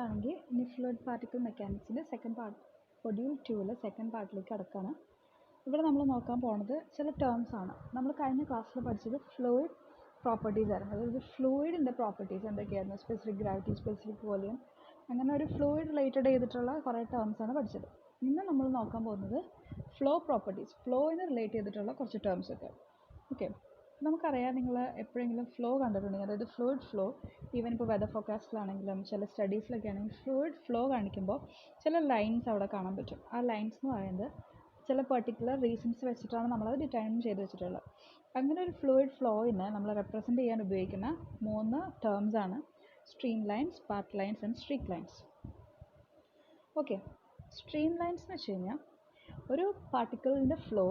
നമ്മളാണെങ്കിൽ ഇനി fluid particle മെക്കാനിക്സിൻ്റെ സെക്കൻഡ് പാർട്ട് മൊഡ്യൂൾ 2 സെക്കൻഡ് പാർട്ടിലേക്ക് കടക്കുകയാണ്. ഇവിടെ നമ്മൾ നോക്കാൻ പോകുന്നത് ചില ടേംസ് ആണ്. നമ്മൾ കഴിഞ്ഞ ക്ലാസ്സിൽ പഠിച്ചത് ഫ്ലൂയിഡ് പ്രോപ്പർട്ടീസ് ആയിരുന്നു. അതായത് ഫ്ലൂയിഡിൻ്റെ പ്രോപ്പർട്ടീസ് എന്തൊക്കെയായിരുന്നു, സ്പെസിഫിക് ഗ്രാവിറ്റി, സ്പെസിഫിക് വോളിയം, അങ്ങനെ ഒരു ഫ്ലൂയിഡ് റിലേറ്റഡ് ചെയ്തിട്ടുള്ള കുറേ ടേംസ് ആണ് പഠിച്ചത്. ഇന്ന് നമ്മൾ നോക്കാൻ പോകുന്നത് ഫ്ലോ പ്രോപ്പർട്ടീസ്, ഫ്ലോയിനെ റിലേറ്റ് ചെയ്തിട്ടുള്ള കുറച്ച് ടേംസ് ഒക്കെ. ഓക്കെ, നമുക്കറിയാം, നിങ്ങൾ എപ്പോഴെങ്കിലും ഫ്ലോ കണ്ടിട്ടുണ്ടെങ്കിൽ, അതായത് ഫ്ലൂയിഡ് ഫ്ലോ, ഈവൻ ഇപ്പോൾ വെതർ ഫോർകാസ്റ്റിലാണെങ്കിലും ചില സ്റ്റഡീസിലൊക്കെ ആണെങ്കിൽ ഫ്ലൂയിഡ് ഫ്ലോ കാണിക്കുമ്പോൾ ചില ലൈൻസ് അവിടെ കാണാൻ പറ്റും. ആ ലൈൻസ് എന്ന് പറയുന്നത് ചില പെർട്ടിക്കുലർ റീസൺസ് വെച്ചിട്ടാണ് നമ്മളത് ഡിറ്റർമിൻ ചെയ്ത് വെച്ചിട്ടുള്ളത്. അങ്ങനെ ഒരു ഫ്ലൂയിഡ് ഫ്ലോയിനെ നമ്മൾ റെപ്രസെൻറ്റ് ചെയ്യാൻ ഉപയോഗിക്കുന്ന 3 ടേംസ് ആണ് stream lines, path lines and streak lines. Okay, stream lines എന്ന് വെച്ച് കഴിഞ്ഞാൽ ഒരു പാർട്ടിക്കിളിൻ്റെ ഫ്ലോ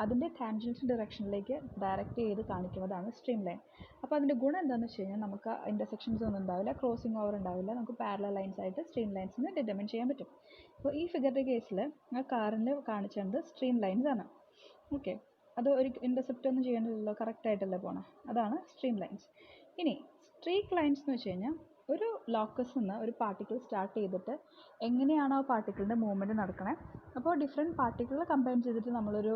അതിൻ്റെ ടാൻജൻഷ്യൽ ഡയറക്ഷനിലേക്ക് ഡയറക്റ്റ് ചെയ്ത് കാണിക്കുന്നതാണ് സ്ട്രീം ലൈൻ. അപ്പോൾ അതിൻ്റെ ഗുണം എന്താണെന്ന് വെച്ച് കഴിഞ്ഞാൽ നമുക്ക് ഇൻ്റർസെക്ഷൻസ് ഒന്നും ഉണ്ടാവില്ല, ക്രോസിംഗ് ഓവർ ഉണ്ടാവില്ല, നമുക്ക് പാരലൽ ലൈൻസ് ആയിട്ട് സ്ട്രീം ലൈൻസിന് ഡിറ്റർമിൻ ചെയ്യാൻ പറ്റും. അപ്പോൾ ഈ ഫിഗറിൻ്റെ കേസിൽ ആ കാറിൽ കാണിച്ചത് സ്ട്രീം ലൈൻസ് ആണ്. ഓക്കെ, അത് ഒരു ഇൻ്റർസെപ്റ്റ് ഒന്നും ചെയ്യേണ്ടതില്ലല്ലോ, കറക്റ്റായിട്ടല്ലേ പോകണം, അതാണ് സ്ട്രീം ലൈൻസ്. ഇനി സ്ട്രീക്ക് ലൈൻസ് എന്ന് വെച്ച് കഴിഞ്ഞാൽ ഒരു ലോക്കസ് നിന്ന് ഒരു പാർട്ടിക്കിൾ സ്റ്റാർട്ട് ചെയ്തിട്ട് എങ്ങനെയാണ് ആ പാർട്ടിക്കിളിൻ്റെ മൂവ്മെൻറ്റ് നടക്കണേ, അപ്പോൾ ഡിഫറെൻറ്റ് പാർട്ടിക്കിൾ കമ്പൈൻ ചെയ്തിട്ട് നമ്മളൊരു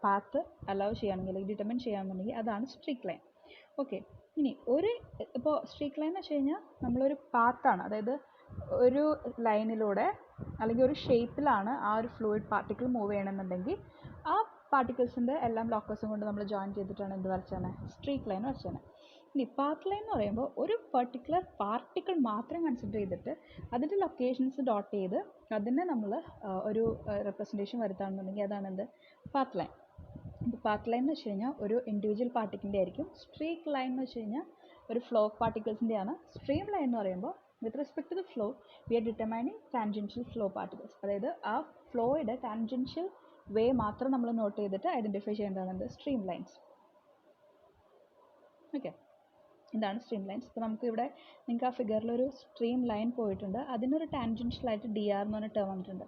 പാത്ത് അലൗ ചെയ്യുകയാണെങ്കിൽ, ഡിറ്റർമിൻ ചെയ്യുകയാണെന്നുണ്ടെങ്കിൽ അതാണ് സ്ട്രീക്ക് ലൈൻ. ഓക്കെ, ഇനി ഇപ്പോൾ സ്ട്രീക്ക് ലൈൻ എന്ന് വെച്ച് കഴിഞ്ഞാൽ നമ്മളൊരു പാത്താണ്, അതായത് ഒരു ലൈനിലൂടെ അല്ലെങ്കിൽ ഒരു ഷേപ്പിലാണ് ആ ഒരു ഫ്ലൂയിഡ് പാർട്ടിക്കിൾ മൂവ് ചെയ്യണമെന്നുണ്ടെങ്കിൽ ആ പാർട്ടിക്കിൾസിൻ്റെ എല്ലാം ലോക്കസും കൊണ്ട് നമ്മൾ ജോയിൻ ചെയ്തിട്ടാണ് എന്ത് വരച്ചാണ്, സ്ട്രീക്ക് ലൈൻ വരച്ചാണ്. ഇനി പാത്ത് ലൈൻ എന്ന് പറയുമ്പോൾ ഒരു പെർട്ടിക്കുലർ പാർട്ടിക്കിൾ മാത്രം കൺസിഡർ ചെയ്തിട്ട് അതിൻ്റെ ലൊക്കേഷൻസ് ഡോട്ട് ചെയ്ത് അതിനെ നമ്മൾ ഒരു റെപ്രസെൻറ്റേഷൻ വരുത്താണെന്നുണ്ടെങ്കിൽ അതാണ് എന്ത്, പാത്ത് ലൈൻ. അപ്പോൾ പാത്ത് ലൈൻ എന്ന് വെച്ച് കഴിഞ്ഞാൽ ഒരു ഇൻഡിവിജ്വൽ പാർട്ടിക്കിളിൻ്റെ ആയിരിക്കും. സ്ട്രീക്ക് ലൈൻ എന്ന് വെച്ച് കഴിഞ്ഞാൽ ഒരു ഫ്ലോ ഓഫ് പാർട്ടിക്കിൾസിൻ്റെയാണ്. സ്ട്രീം ലൈൻ എന്ന് പറയുമ്പോൾ with respect to the flow we are determining tangential flow particles, അതായത് ആ ഫ്ലോയുടെ ടാൻജൻഷ്യൽ വേ മാത്രം നമ്മൾ നോട്ട് ചെയ്തിട്ട് ഐഡൻറ്റിഫൈ ചെയ്യേണ്ടതാണ് എന്ത്, സ്ട്രീം ലൈൻസ്. ഓക്കെ, ഇതാണ് സ്ട്രീം ലൈൻസ്. ഇപ്പോൾ നമുക്ക് ഇവിടെ നിങ്ങൾക്ക് ആ ഫിഗറിലൊരു സ്ട്രീം ലൈൻ പോയിട്ടുണ്ട്, അതിനൊരു ടാൻജൻഷ്യലായിട്ട് ഡി ആർ എന്ന് പറഞ്ഞ ടേം വന്നിട്ടുണ്ട്.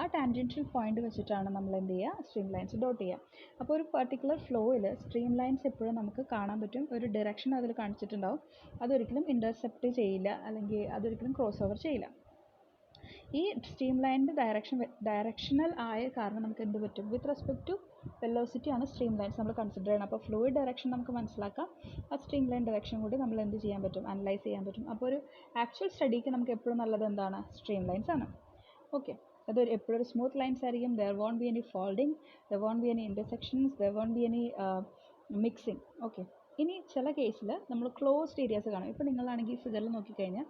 ആ ടാൻജൻഷ്യൽ പോയിന്റ് വെച്ചിട്ടാണ് നമ്മൾ എന്ത് ചെയ്യുക, സ്ട്രീം ലൈൻസ് ഡോട്ട് ചെയ്യുക. അപ്പോൾ ഒരു പർട്ടിക്കുലർ ഫ്ലോയിൽ സ്ട്രീം ലൈൻസ് എപ്പോഴും നമുക്ക് കാണാൻ പറ്റും, ഒരു ഡയറക്ഷൻ അതിൽ കാണിച്ചിട്ടുണ്ടാവും, അതൊരിക്കലും ഇൻ്റർസെപ്റ്റ് ചെയ്യില്ല, അല്ലെങ്കിൽ അതൊരിക്കലും ക്രോസ് ഓവർ ചെയ്യില്ല. ഈ സ്ട്രീം ലൈനിൻ്റെ ഡയറക്ഷണൽ ആയ കാരണം നമുക്ക് എന്ത് പറ്റും, വിത്ത് റെസ്പെക്ട് ടു വെലോസിറ്റി ആണ് സ്ട്രീം ലൈൻസ് നമ്മൾ കൺസിഡർ ചെയ്യണം. അപ്പോൾ ഫ്ലൂയിഡ് ഡയറക്ഷൻ നമുക്ക് മനസ്സിലാക്കാം, ആ സ്ട്രീം ലൈൻ ഡയറക്ഷൻ കൂടി നമ്മൾ എന്ത് ചെയ്യാൻ പറ്റും, അനലൈസ് ചെയ്യാൻ പറ്റും. അപ്പോൾ ഒരു ആക്ച്വൽ സ്റ്റഡിക്ക് നമുക്ക് എപ്പോഴും നല്ലത് എന്താണ്, സ്ട്രീം ലൈൻസ് ആണ്. ഓക്കെ, അതൊരു എപ്പോഴും ഒരു സ്മൂത്ത് ലൈൻസ് ആയിരിക്കും. There won't be any folding, there won't be any intersections, there won't be any mixing. Okay, ഇനി ചില കേസിൽ നമ്മൾ ക്ലോസ്ഡ് ഏരിയാസ് കാണും. ഇപ്പോൾ നിങ്ങളാണെങ്കിൽ ഫിഗറിൽ നോക്കിക്കഴിഞ്ഞാൽ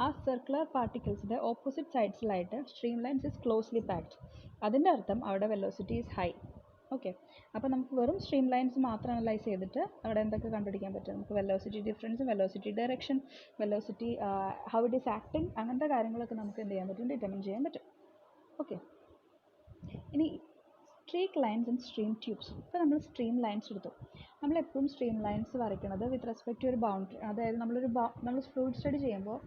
ആ സർക്കുലർ പാർട്ടിക്കിൾസിൻ്റെ ഓപ്പോസിറ്റ് സൈഡ്സിലായിട്ട് stream lines is closely packed. അതിൻ്റെ അർത്ഥം അവിടെ വെലോസിറ്റി ഈസ് ഹൈ. ഓക്കെ, അപ്പോൾ നമുക്ക് വെറും സ്ട്രീം ലൈൻസ് മാത്രം അനലൈസ് ചെയ്തിട്ട് അവിടെ എന്തൊക്കെ കണ്ടുപിടിക്കാൻ പറ്റും, നമുക്ക് velocity difference, velocity direction, velocity how it is acting, അങ്ങനത്തെ കാര്യങ്ങളൊക്കെ നമുക്ക് എന്ത് ചെയ്യാൻ പറ്റും, ഡിറ്റർമിൻ ചെയ്യാൻ പറ്റും. ഓക്കെ, ഇനി streak lines and stream tubes. ഇപ്പോൾ നമ്മൾ സ്ട്രീം ലൈൻസ് എടുത്തു, നമ്മളെപ്പോഴും സ്ട്രീം ലൈൻസ് വരയ്ക്കുന്നത് വിത്ത് റെസ്പെക്ട് ടു ഒരു ബൗണ്ടറി, അതായത് നമ്മൾ ഫ്ലൂയിഡ് സ്റ്റഡി ചെയ്യുമ്പോൾ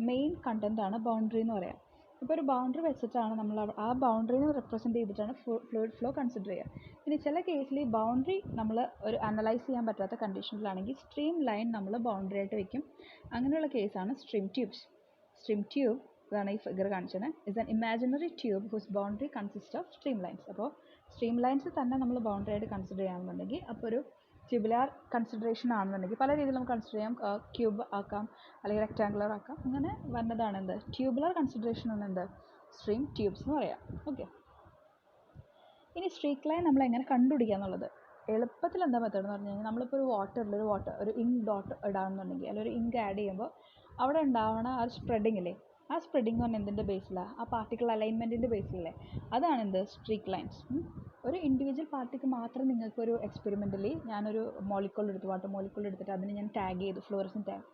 മെയിൻ കണ്ടൻ്റ് ആണ് ബൗണ്ടറി എന്ന് പറയാം. ഇപ്പോൾ ഒരു ബൗണ്ടറി വെച്ചിട്ടാണ് നമ്മൾ ആ ബൗണ്ടറിനെ റെപ്രസെൻറ്റ് ചെയ്തിട്ടാണ് ഫ്ലൂയിഡ് ഫ്ലോ കൺസിഡർ ചെയ്യുക. ഇനി ചില കേസിൽ ഈ ബൗണ്ടറി നമ്മൾ ഒരു അനലൈസ് ചെയ്യാൻ പറ്റാത്ത കണ്ടീഷനിലാണെങ്കിൽ സ്ട്രീം ലൈൻ നമ്മൾ ബൗണ്ടറി ആയിട്ട് വയ്ക്കും. അങ്ങനെയുള്ള കേസാണ് സ്ട്രീം ട്യൂബ്സ്. സ്ട്രീം ട്യൂബ്, ഇതാണ് ഈ ഫിഗർ കാണിച്ചത്, is an imaginary tube whose boundary consist of stream lines. അപ്പോൾ സ്ട്രീം ലൈൻസ് തന്നെ നമ്മൾ ബൗണ്ടറി ആയിട്ട് കൺസിഡർ ചെയ്യുകയാണെന്നുണ്ടെങ്കിൽ അപ്പോൾ ഒരു ട്യൂബുലാർ കൺസിഡറേഷൻ ആണെന്നുണ്ടെങ്കിൽ പല രീതിയിൽ നമുക്ക് കൺസിഡർ ചെയ്യാം, ക്യൂബ് ആക്കാം അല്ലെങ്കിൽ റെക്റ്റാങ്കുലർ ആക്കാം, അങ്ങനെ വന്നതാണ് എന്ത്, ട്യൂബുലാർ കൺസിഡറേഷൻ ആണ് എന്ത്, സ്ട്രീം ട്യൂബ്സ് എന്ന് പറയാം. ഓക്കെ, ഇനി സ്ട്രീക്ക് ലൈൻ നമ്മൾ എങ്ങനെ കണ്ടുപിടിക്കുക എന്നുള്ളത് എളുപ്പത്തിൽ എന്താ മെത്തേഡ് എന്ന് പറഞ്ഞു കഴിഞ്ഞാൽ, നമ്മളിപ്പോൾ ഒരു ഇങ്ക് ഡോട്ട് ഇടാമെന്നുണ്ടെങ്കിൽ അല്ലെങ്കിൽ ഒരു ഇങ്ക് ആഡ് ചെയ്യുമ്പോൾ അവിടെ ഉണ്ടാവണ ആ സ്പ്രെഡിങ് ഇല്ലേ, ആ സ്പ്രെഡിങ് എന്ന് പറഞ്ഞാൽ എന്തിൻ്റെ ബേസിലാണ്, ആ പാർട്ടിക്കിൾ അലൈൻമെൻറ്റിൻ്റെ ബേസിലല്ലേ, അതാണ് എന്ത്, സ്ട്രീക്ക് ലൈൻസ്. ഒരു ഇൻഡിവിജ്വൽ പാർട്ടിക്ക് മാത്രം നിങ്ങൾക്കൊരു എക്സ്പെരിമെൻ്റലി ഞാനൊരു വാട്ടർ മോളിക്യൂൾ എടുത്തിട്ട് അതിന് ഞാൻ ടാഗ് ചെയ്തു, ഫ്ലോറസൻ ടാഗ്,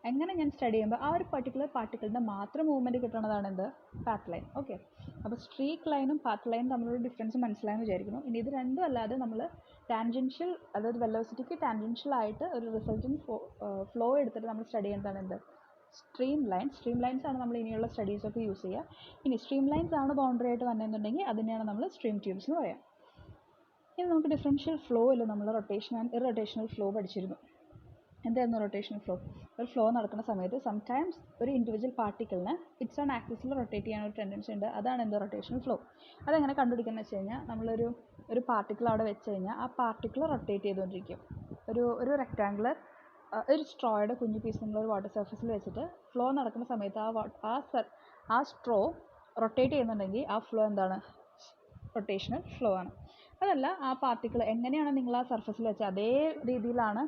അങ്ങനെ ഞാൻ സ്റ്റഡി ചെയ്യുമ്പോൾ ആ ഒരു പർട്ടിക്കുലർ പാർട്ടിക്കിളിൻ്റെ മാത്രം മൂവ്മെൻറ്റ് കിട്ടുന്നതാണ് എന്ത്, പാത്ത് ലൈൻ. ഓക്കെ, അപ്പോൾ സ്ട്രീക്ക് ലൈനും പാത്ത് ലൈനും തമ്മിലുള്ള ഡിഫറൻസ് മനസ്സിലായെന്ന് വിചാരിക്കുന്നു. ഇനി ഇത് രണ്ടും അല്ലാതെ നമ്മൾ ടാൻജൻഷ്യൽ, അതായത് വെലോസിറ്റിക്ക് ടാൻജൻഷ്യൽ ആയിട്ട് ഒരു റിസൾട്ടിങ് ഫ്ലോ എടുത്തിട്ട് നമ്മൾ സ്റ്റഡി ചെയ്യുന്നതാണ് എന്ത്, സ്ട്രീം ലൈൻസ് ആണ് നമ്മൾ ഇനിയുള്ള സ്റ്റഡീസൊക്കെ യൂസ് ചെയ്യുക. ഇനി സ്ട്രീം ലൈൻസ് ആണ് ബൗണ്ടറി ആയിട്ട് വന്നതെന്നുണ്ടെങ്കിൽ അതിനെയാണ് നമ്മൾ സ്ട്രീം ട്യൂബ്സ് എന്ന് പറയാം. ഇനി നമുക്ക് ഡിഫറൻഷ്യൽ ഫ്ലോയിൽ നമ്മൾ റൊട്ടേഷൻ ആൻഡ് ഇറൊട്ടേഷണൽ ഫ്ലോ പഠിച്ചിരുന്നു. എന്തായിരുന്നു റൊട്ടേഷണൽ ഫ്ലോ? ഒരു ഫ്ലോ നടക്കുന്ന സമയത്ത് സംടൈംസ് ഒരു ഇൻഡിവിജ്വൽ പാർട്ടിക്കിളിന് ഇറ്റ്സ് ഓൺ ആക്സിസിൽ റൊട്ടേറ്റ് ചെയ്യാൻ ഒരു ടെൻഡൻസി ഉണ്ട്. അതാണ് എന്ത് റൊട്ടേഷണൽ ഫ്ലോ. അതെങ്ങനെ കണ്ടുപിടിക്കുന്നത് വെച്ച് കഴിഞ്ഞാൽ ഒരു പാർട്ടിക്കിൾ അവിടെ വെച്ച് കഴിഞ്ഞാൽ ആ പാർട്ടിക്കിൾ റൊട്ടേറ്റ് ചെയ്തുകൊണ്ടിരിക്കും. ഒരു റെക്റ്റാങ്കുലർ ഒരു സ്ട്രോയുടെ കുഞ്ഞു പീസ് നമ്മളൊരു വാട്ടർ സർഫസിൽ വെച്ചിട്ട് ഫ്ലോ നടക്കുന്ന സമയത്ത് ആ സ്ട്രോ റൊട്ടേറ്റ് ചെയ്യുന്നുണ്ടെങ്കിൽ ആ ഫ്ലോ എന്താണ്? റൊട്ടേഷണൽ ഫ്ലോ ആണ്. അതല്ല ആ പാർട്ടിക്കിൾ എങ്ങനെയാണ് നിങ്ങൾ ആ സർഫസിൽ വെച്ച് അതേ രീതിയിലാണ്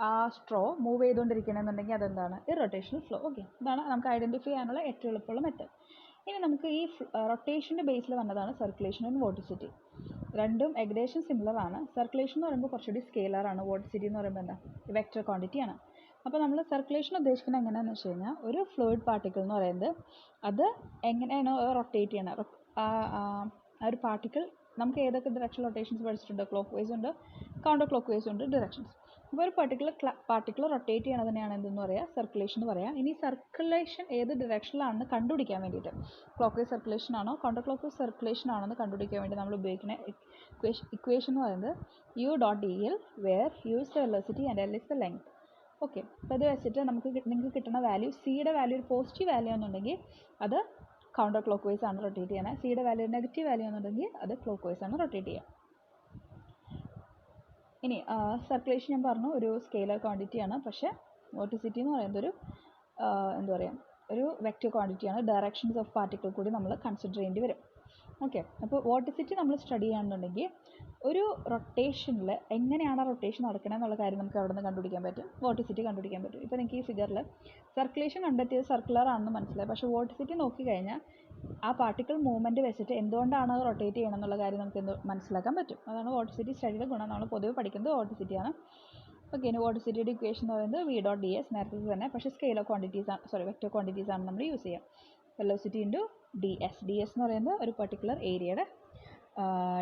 ആ സ്ട്രോ മൂവ് ചെയ്തുകൊണ്ടിരിക്കണമെന്നുണ്ടെങ്കിൽ അതെന്താണ്? Irrotational flow. ഓക്കെ, ഇതാണ് നമുക്ക് ഐഡൻറ്റിഫൈ ചെയ്യാനുള്ള ഏറ്റവും എളുപ്പമുള്ള മെത്തേഡ്. ഇനി നമുക്ക് ഈ റൊട്ടേഷൻ്റെ ബേസിൽ വന്നതാണ് സർക്കുലേഷൻ ആൻഡ് വോർട്ടിസിറ്റി. രണ്ടും ഏകദേശം സിമിലർ ആണ്. സർക്കുലേഷൻ എന്ന് പറയുമ്പോൾ കുറച്ചുകൂടി സ്കെയിലർ ആണ്. വോർട്ടിസിറ്റി എന്ന് പറയുമ്പോൾ എന്താ? വെക്റ്റർ ക്വാണ്ടിറ്റി ആണ്. അപ്പോൾ നമ്മൾ സർക്കുലേഷൻ ഉദ്ദേശിക്കുന്നത് എങ്ങനെയാണെന്ന് വെച്ച് കഴിഞ്ഞാൽ ഒരു ഫ്ലൂയിഡ് പാർട്ടിക്കിൾ എന്ന് പറയുന്നത് അത് എങ്ങനെയാണ് റൊട്ടേറ്റ് ചെയ്യണത്. ആ ഒരു പാർട്ടിക്കിൾ നമുക്ക് ഏതൊക്കെ ഡയറക്ഷൻ റൊട്ടേഷൻസ് പഠിച്ചിട്ടുണ്ട്? ക്ലോക്ക് വൈസ് ഉണ്ട്, കൗണ്ടർ ക്ലോക്ക് വൈസ് ഉണ്ട് ഡയറക്ഷൻസ്. അപ്പോൾ ഒരു പാർട്ടിക്കിൾ റൊട്ടേറ്റ് ചെയ്യണതിനെയാണ് എന്തെന്ന് പറയുക? സർക്കുലേഷൻ എന്ന് പറയാം. ഇനി സർക്കുലേഷൻ ഏത് ഡയറക്ഷനിലാണെന്ന് കണ്ടുപിടിക്കാൻ വേണ്ടിയിട്ട് ക്ലോക്ക് വൈസ് സർക്കുലേഷൻ ആണോ കൗണ്ടർ ക്ലോക്ക് വൈസ് സർക്കുലേഷൻ ആണോ എന്ന് കണ്ടുപിടിക്കാൻ വേണ്ടി നമ്മൾ ഉപയോഗിക്കുന്ന ഇക്വേഷൻ എന്ന് പറയുന്നത് u.dl where u is the velocity and l is the length. Okay, അപ്പോൾ ഇത് വെച്ചിട്ട് നിങ്ങൾക്ക് കിട്ടുന്ന വാല്യൂ സിയുടെ വാല്യൂ ഒരു പോസിറ്റീവ് വാല്യൂ ആണെന്നുണ്ടെങ്കിൽ അത് കൗണ്ടർ ക്ലോക്ക് വൈസ് ആണ് റൊട്ടേറ്റ് ചെയ്യുന്നത്. സിയുടെ വാല്യൂ നെഗറ്റീവ് വാല്യൂ എന്നുണ്ടെങ്കിൽ അത് ക്ലോക്ക് വൈസ് ആണ് റൊട്ടേറ്റ് ചെയ്യുക. ഇനി സർക്കുലേഷൻ ഞാൻ പറഞ്ഞു ഒരു സ്കെയിലർ ക്വാണ്ടിറ്റി ആണ്. പക്ഷേ വോർട്ടിസിറ്റി എന്ന് പറയുന്നത് എന്താ പറയുക, ഒരു വെക്റ്റർ ക്വാണ്ടിറ്റി ആണ്. ഡയറക്ഷൻസ് ഓഫ് പാർട്ടിക്കിൾ കൂടി നമ്മൾ കൺസിഡർ ചെയ്യേണ്ടി വരും. ഓക്കെ, അപ്പോൾ വോർട്ടിസിറ്റി നമ്മൾ സ്റ്റഡി ചെയ്യുകയാണെന്നുണ്ടെങ്കിൽ ഒരു റൊട്ടേഷനിൽ എങ്ങനെയാണ് റൊട്ടേഷൻ നടക്കുന്നത് എന്നുള്ള കാര്യം നമുക്ക് അവിടെ നിന്ന് കണ്ടുപിടിക്കാൻ പറ്റും. വോർട്ടിസിറ്റി കണ്ടുപിടിക്കാൻ പറ്റും. ഇപ്പോൾ നിങ്ങൾക്ക് ഈ ഫിഗറിൽ സർക്കുലേഷൻ കണ്ടെത്തിയത് സർക്കുലർ ആണെന്ന് മനസ്സിലായി. പക്ഷേ വോർട്ടിസിറ്റി നോക്കിക്കഴിഞ്ഞാൽ ആ പാർട്ടിക്കിൾ മൂവ്മെൻറ്റ് വെച്ചിട്ട് എന്തുകൊണ്ടാണ് അത് റൊട്ടേറ്റ് ചെയ്യണം എന്നുള്ള കാര്യം നമുക്ക് മനസ്സിലാക്കാൻ പറ്റും. അതാണ് വോർട്ടിസിറ്റി സ്റ്റഡിയുടെ ഗുണം. നമ്മൾ പൊതുവെ പഠിക്കുന്നത് വോർട്ടിസിറ്റിയാണ്. ഓക്കെ, ഇനി വോർട്ടിസിറ്റിയുടെ ഇക്വേഷൻ എന്ന് പറയുന്നത് v.ds നേരത്തെ തന്നെ, പക്ഷേ സ്കെയിലർ ക്വാണ്ടിറ്റീസ് ആണ്, വെക്റ്റർ ക്വാണ്ടിറ്റീസ് ആണ് നമ്മൾ യൂസ് ചെയ്യുക. Velocity into ds. ds എന്ന് പറയുന്നത് ഒരു പർട്ടിക്കുലർ ഏരിയയുടെ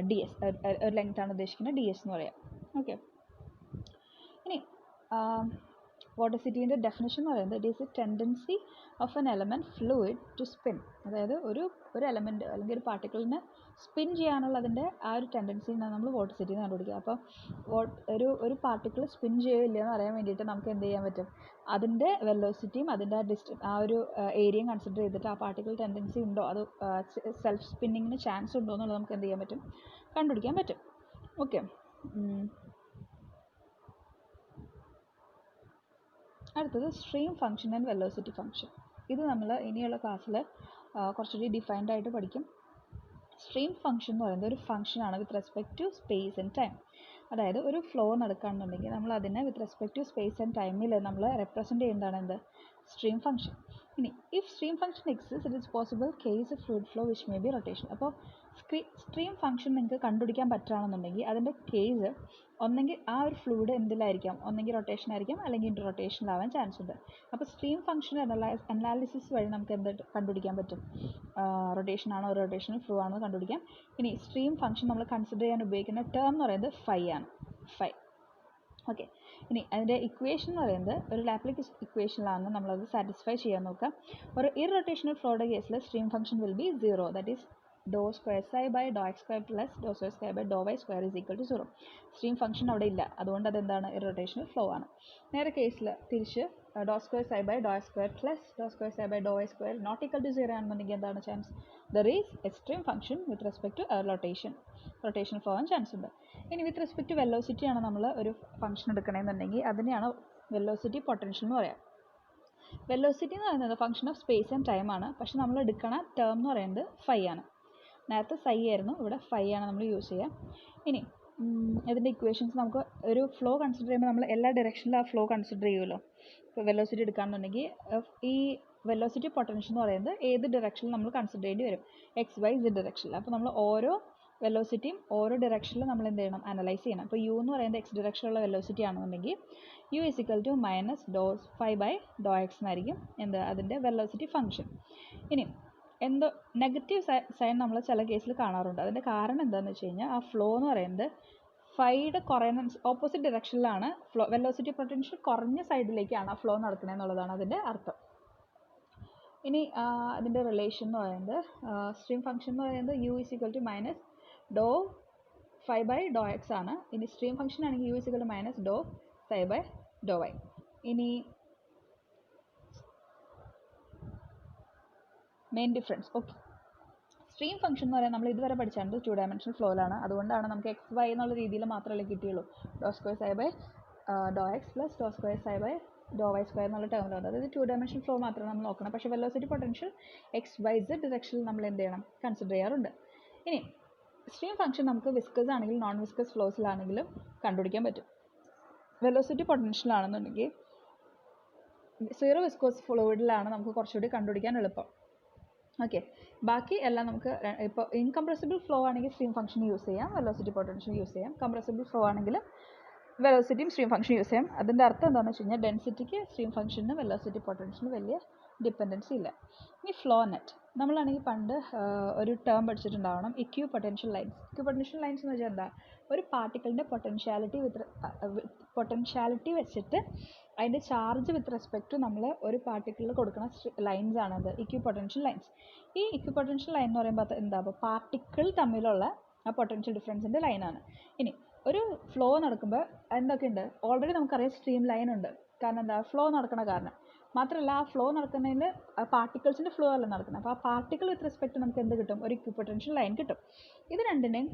ds, ഒരു ലെങ്ത് ആണ് ഉദ്ദേശിക്കുന്നത്, ds എന്ന് പറയാം. ഓക്കെ, ഇനി വോർട്ടിസിറ്റീൻ്റെ ഡെഫിനിഷൻ എന്ന് പറയുന്നത് it is a tendency of an element fluid to spin. അതായത് ഒരു എലമെൻറ്റ് അല്ലെങ്കിൽ ഒരു പാർട്ടിക്കിളിനെ സ്പിൻ ചെയ്യാനുള്ളതിൻ്റെ ആ ഒരു ടെൻഡൻസിയാണ് നമ്മൾ വോർട്ടിസിറ്റി എന്ന് കണ്ടുപിടിക്കുക. അപ്പോൾ ഒരു പാർട്ടിക്കിൾ സ്പിൻ ചെയ്യില്ല എന്ന് അറിയാൻ വേണ്ടിയിട്ട് നമുക്ക് എന്ത് ചെയ്യാൻ പറ്റും? അതിൻ്റെ വെലോസിറ്റിയും അതിൻ്റെ ആ ഒരു ഏരിയയും കൺസിഡർ ചെയ്തിട്ട് ആ പാർട്ടിക്കിൾ ടെൻഡൻസി ഉണ്ടോ, അത് സെൽഫ് സ്പിന്നിങ്ങിന് ചാൻസ് ഉണ്ടോ എന്നുള്ളത് നമുക്ക് എന്ത് ചെയ്യാൻ പറ്റും? കണ്ടുപിടിക്കാൻ പറ്റും. ഓക്കെ, അടുത്തത് stream function and velocity function. ഇത് നമ്മൾ ഇനിയുള്ള ക്ലാസ്സിൽ കുറച്ചുകൂടി ഡിഫൈൻഡ് ആയിട്ട് പഠിക്കും. സ്ട്രീം ഫംഗ്ഷൻ എന്ന് പറയുന്നത് ഒരു ഫംഗ്ഷനാണ് with respect to space and time. അതായത് ഒരു ഫ്ലോ നടക്കുകയാണെന്നുണ്ടെങ്കിൽ നമ്മൾ അതിനെ with respect to space and ടൈമിൽ നമ്മൾ റെപ്രസെൻറ്റ് ചെയ്യുന്നതാണ് എന്ത്? Stream function. ഇനി if stream function exist it is possible case fluid flow which may be rotation. അപ്പോൾ സ്ട്രീം ഫംഗ്ഷൻ നിങ്ങൾക്ക് കണ്ടുപിടിക്കാൻ പറ്റുകയാണെന്നുണ്ടെങ്കിൽ അതിൻ്റെ കേസ് ഒന്നെങ്കിൽ ആ ഒരു ഫ്ലൂയിഡ് എന്തിലായിരിക്കാം, ഒന്നെങ്കിൽ റൊട്ടേഷൻ ആയിരിക്കാം അല്ലെങ്കിൽ ഇൻറ്റർ റൊട്ടേഷനിലാവാൻ ചാൻസ് ഉണ്ട്. അപ്പോൾ സ്ട്രീം ഫംഗ്ഷൻ അനാലിസിസ് വഴി നമുക്ക് എന്ത് കണ്ടുപിടിക്കാൻ പറ്റും? റൊട്ടേഷൻ ആണോ റൊട്ടേഷണൽ ഫ്ലോ ആണോ കണ്ടുപിടിക്കാം. ഇനി സ്ട്രീം ഫംഗ്ഷൻ നമ്മൾ കൺസിഡർ ചെയ്യാൻ ഉപയോഗിക്കുന്ന ടേം എന്ന് പറയുന്നത് ഫൈ ആണ്. ഫൈ. ഓക്കെ, ഇനി അതിൻ്റെ ഇക്വേഷൻ എന്ന് പറയുന്നത് ഒരു ലാപ്ലേക്ക് ഇക്വേഷനിലാണ് നമ്മളത് സാറ്റിസ്ഫൈ ചെയ്യാൻ നോക്കുക. ഒരു ഇറൊട്ടേഷണൽ ഫ്ലോയുടെ കേസിൽ stream function will be 0. That is doh square psi by Dr x square plus Dr square square by Dr y square is equal to 0. Stream function അവിടെ ഇല്ല, അതുകൊണ്ട് അതെന്താണ്? ഇറൊട്ടേഷണൽ ഫ്ലോ ആണ്. നേരെ കേസിൽ തിരിച്ച് ഡോ square psi by Dr x square plus Dr square psi by Dr y square not equal to 0 ആണെന്നുണ്ടെങ്കിൽ എന്താണ് chance? There is stream function with respect to rotation flow ആവാൻ ചാൻസ് ഉണ്ട്. ഇനി വിത്ത് റെസ്പെക്ട് ടു വെലോസിറ്റി ആണ് നമ്മൾ ഒരു function എടുക്കണമെന്നുണ്ടെങ്കിൽ അതിനെയാണ് velocity potential എന്ന് പറയാം. വെലോസിറ്റി എന്ന് പറയുന്നത് function of space and time ആണ്. പക്ഷെ നമ്മൾ എടുക്കണ ടേം എന്ന് പറയുന്നത് ഫൈ ആണ്. നേരത്തെ സൈ ആയിരുന്നു, ഇവിടെ ഫൈ ആണ് നമ്മൾ യൂസ് ചെയ്യുക. ഇനി ഇതിൻ്റെ ഇക്വേഷൻസ് നമുക്ക് ഒരു ഫ്ലോ കൺസിഡർ ചെയ്യുമ്പോൾ നമ്മൾ എല്ലാ ഡയറക്ഷനിലും ആ ഫ്ലോ കൺസിഡർ ചെയ്യുമല്ലോ. ഇപ്പോൾ വെലോസിറ്റി എടുക്കുകയാണെന്നുണ്ടെങ്കിൽ ഈ വെലോസിറ്റി പൊട്ടൻഷ്യൽ എന്ന് പറയുന്നത് ഏത് ഡയറക്ഷനിൽ നമ്മൾ കൺസിഡർ ചെയ്യേണ്ടി വരും? എക്സ് വൈ സെഡ് ഡയറക്ഷനിൽ. അപ്പോൾ നമ്മൾ ഓരോ വെലോസിറ്റിയും ഓരോ ഡയറക്ഷനിൽ നമ്മൾ എന്ത് ചെയ്യണം? അനലൈസ് ചെയ്യണം. അപ്പോൾ യു എന്ന് പറയുന്നത് എക്സ് ഡയറക്ഷനിലുള്ള വെലോസിറ്റി ആണെന്നുണ്ടെങ്കിൽ u is equal to minus Dr phi by Dr x എന്നായിരിക്കും എന്ത്? അതിൻ്റെ വെലോസിറ്റി ഫംഗ്ഷൻ. ഇനി എന്തോ നെഗറ്റീവ് സൈൻ നമ്മൾ ചില കേസിൽ കാണാറുണ്ട്. അതിൻ്റെ കാരണം എന്താണെന്ന് വെച്ച് കഴിഞ്ഞാൽ ആ ഫ്ലോ എന്ന് പറയുന്നത് ഫൈയുടെ കുറയുന്ന ഓപ്പോസിറ്റ് ഡയറക്ഷനിലാണ് ഫ്ലോ. വെലോസിറ്റി പൊട്ടൻഷ്യൽ കുറഞ്ഞ സൈഡിലേക്കാണ് ആ ഫ്ലോ നടക്കുന്നത് എന്നുള്ളതാണ് അതിൻ്റെ അർത്ഥം. ഇനി അതിൻ്റെ റിലേഷൻ എന്ന് പറയുന്നത് സ്ട്രീം ഫംഗ്ഷൻ എന്ന് പറയുന്നത് u is equal to minus Dr phi by Dr x ആണ്. ഇനി സ്ട്രീം ഫംഗ്ഷൻ ആണെങ്കിൽ u is equal to minus ഡോ സൈ ബൈ ഡോ വൈ. ഇനി main difference. Okay, stream function എന്ന് പറയുന്നത് നമ്മൾ ഇതുവരെ പഠിച്ചാണ് 2 ഡയമെൻഷണൽ ഫ്ലോയിലാണ്. അതുകൊണ്ടാണ് നമുക്ക് എക്സ് വൈ എന്നുള്ള രീതിയിൽ മാത്രമല്ലേ കിട്ടിയുള്ളൂ. ഡോ square psi by Dr x plus Dr square psi by Dr y square എന്നുള്ള ടേമിൽ വന്നത്. അതായത് 2 ഡയമെൻഷണൽ ഫ്ലോ മാത്രമേ നമ്മൾ നോക്കണം. പക്ഷേ velocity potential x y z ഡിറക്ഷനിൽ നമ്മൾ എന്ത് ചെയ്യണം, കൺസിഡർ ചെയ്യാറുണ്ട്. ഇനി സ്ട്രീം ഫംഗ്ഷൻ നമുക്ക് വിസ്കസ് ആണെങ്കിലും നോൺ വിസ്കസ് ഫ്ലോസിലാണെങ്കിലും കണ്ടുപിടിക്കാൻ പറ്റും. വെലോസിറ്റി പൊട്ടൻഷ്യൽ ആണെന്നുണ്ടെങ്കിൽ 0 വിസ്കോസ് ഫ്ലൂയിഡിലാണ് നമുക്ക് കുറച്ചുകൂടി കണ്ടുപിടിക്കാൻ എളുപ്പം. ഓക്കെ, ബാക്കി എല്ലാം നമുക്ക് ഇപ്പോൾ ഇൻകംപ്രസിബിൾ ഫ്ലോ ആണെങ്കിൽ സ്ട്രീം ഫംഗ്ഷൻ യൂസ് ചെയ്യാം, വെലോസിറ്റി പൊട്ടൻഷ്യൽ യൂസ് ചെയ്യാം. കംപ്രസിബിൾ ഫ്ലോ ആണെങ്കിൽ വെലോസിറ്റിയും സ്ട്രീം ഫംഗ്ഷൻ യൂസ് ചെയ്യാം. അതിൻ്റെ അർത്ഥം എന്താണെന്ന് വെച്ച് കഴിഞ്ഞാൽ ഡെൻസിറ്റിക്ക് സ്ട്രീം ഫംഗ്ഷന് വെലോസിറ്റി പൊട്ടൻഷ്യന് വലിയ ഡിപ്പെൻഡൻസി ഇല്ല. ഇനി ഫ്ലോ നെറ്റ് നമ്മളാണെങ്കിൽ പണ്ട് ഒരു ടേം പഠിച്ചിട്ടുണ്ടാവണം, equipotential lines. Equipotential lines എന്ന് വെച്ചാൽ എന്താ, ഒരു പാർട്ടിക്കിളിൻ്റെ പൊട്ടൻഷ്യാലിറ്റി വെച്ചിട്ട് അതിൻ്റെ ചാർജ് വിത്ത് റെസ്പെക്ട് ടു നമ്മൾ ഒരു പാർട്ടിക്കിളിൽ കൊടുക്കുന്ന ലൈൻസ് ആണത് ഇക്യൂ പൊട്ടൻഷ്യൽ ലൈൻസ്. ഈ ഇക്യൂ പൊട്ടൻഷ്യൽ ലൈൻ എന്ന് പറയുമ്പോൾ എന്താ, പാർട്ടിക്കിൾ തമ്മിലുള്ള ആ പൊട്ടൻഷ്യൽ ഡിഫറൻസിൻ്റെ ലൈനാണ്. ഇനി ഒരു ഫ്ലോ നടക്കുമ്പോൾ എന്തൊക്കെയുണ്ട്, ഓൾറെഡി നമുക്കറിയാം സ്ട്രീം ലൈൻ ഉണ്ട്. കാരണം എന്താ, ഫ്ലോ നടക്കണ കാരണം. മാത്രമല്ല ആ ഫ്ലോ നടക്കുന്നതിൽ പാർട്ടിക്കിൾസിൻ്റെ ഫ്ലോ അല്ല നടക്കുന്നത്. അപ്പോൾ ആ പാർട്ടിക്കിൾ വിത്ത് റെസ്പെക്ട് നമുക്ക് എന്ത് കിട്ടും, ഒരു ഇക്യൂ പൊട്ടൻഷ്യൽ ലൈൻ കിട്ടും. ഇത് രണ്ടിനെയും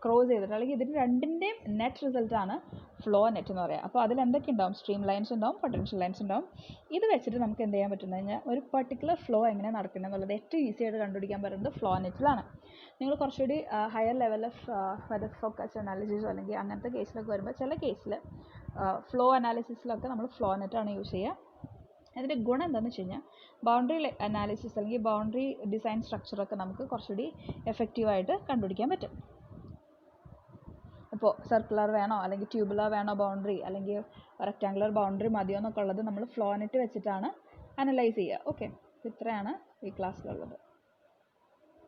ക്രോസ് ചെയ്തിട്ട് അല്ലെങ്കിൽ ഇതിന് രണ്ടിൻ്റെയും നെറ്റ് റിസൾട്ടാണ് ഫ്ലോ നെറ്റ് എന്ന് പറയുക. അപ്പോൾ അതിൽ എന്തൊക്കെ ഉണ്ടാവും, സ്ട്രീം ലൈൻസ് ഉണ്ടാവും, പൊട്ടൻഷ്യൽ ലൈൻസ് ഉണ്ടാവും. ഇത് വെച്ചിട്ട് നമുക്ക് എന്ത് ചെയ്യാൻ പറ്റുന്നത് കഴിഞ്ഞാൽ ഒരു പർട്ടിക്കുലർ ഫ്ലോ എങ്ങനെ നടക്കുന്നത് എന്നുള്ളത് ഏറ്റവും ഈസി ആയിട്ട് കണ്ടുപിടിക്കാൻ പറ്റുന്നത് ഫ്ലോ നെറ്റിലാണ്. നിങ്ങൾ കുറച്ചുകൂടി ഹയർ ലെവൽ ഓഫ് വെതർ ഫോക്കസ് അനാലിസിസോ അല്ലെങ്കിൽ അങ്ങനത്തെ കേസിലൊക്കെ വരുമ്പോൾ ചില കേസിൽ ഫ്ലോ അനാലിസിസിലൊക്കെ നമ്മൾ ഫ്ലോ നെറ്റാണ് യൂസ് ചെയ്യുക. അതിൻ്റെ ഗുണം എന്താണെന്ന് വെച്ച് കഴിഞ്ഞാൽ ബൗണ്ടറി അനാലിസിസ് അല്ലെങ്കിൽ ബൗണ്ടറി ഡിസൈൻ സ്ട്രക്ചറൊക്കെ നമുക്ക് കുറച്ചുകൂടി എഫക്റ്റീവായിട്ട് കണ്ടുപിടിക്കാൻ പറ്റും. ഇപ്പോൾ സർക്കുലർ വേണോ അല്ലെങ്കിൽ ട്യൂബുലർ വേണോ ബൗണ്ടറി, അല്ലെങ്കിൽ റെക്റ്റാങ്കുലർ ബൗണ്ടറി മതിയോ എന്നൊക്കെ ഉള്ളത് നമ്മൾ ഫ്ലോ നെറ്റ് വെച്ചിട്ടാണ് അനലൈസ് ചെയ്യുക. ഓക്കെ, ഇത്രയാണ് ഈ ക്ലാസ്സിലുള്ളത്.